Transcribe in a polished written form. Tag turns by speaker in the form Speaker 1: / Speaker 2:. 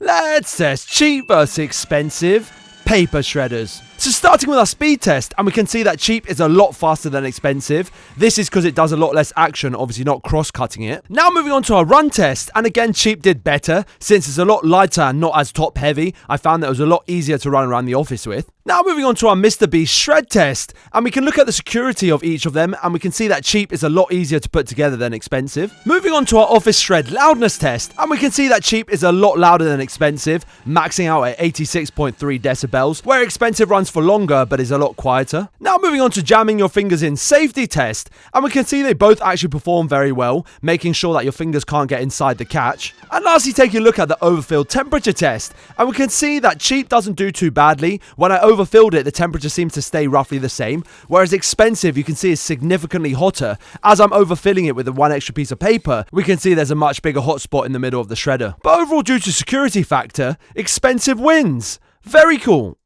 Speaker 1: Let's test cheap versus expensive paper shredders. So starting with our speed test, and we can see that cheap is a lot faster than expensive. This is because it does a lot less action, obviously not cross-cutting it. Now moving on to our run test, and again cheap did better, since it's a lot lighter and not as top heavy. I found that it was a lot easier to run around the office with. Now moving on to our Mr. Beast shred test, and we can look at the security of each of them, and we can see that cheap is a lot easier to put together than expensive. Moving on to our office shred loudness test, and we can see that cheap is a lot louder than expensive, maxing out at 86.3 decibels, where expensive runs for longer but is a lot quieter. Now moving on to jamming your fingers in safety test, and we can see they both actually perform very well, making sure that your fingers can't get inside the catch. And lastly, taking a look at the overfill temperature test, and we can see that cheap doesn't do too badly. When I overfilled it, the temperature seems to stay roughly the same, whereas expensive you can see is significantly hotter. As I'm overfilling it with the one extra piece of paper, we can see there's a much bigger hot spot in the middle of the shredder. But overall, due to security factor, expensive wins. Very cool.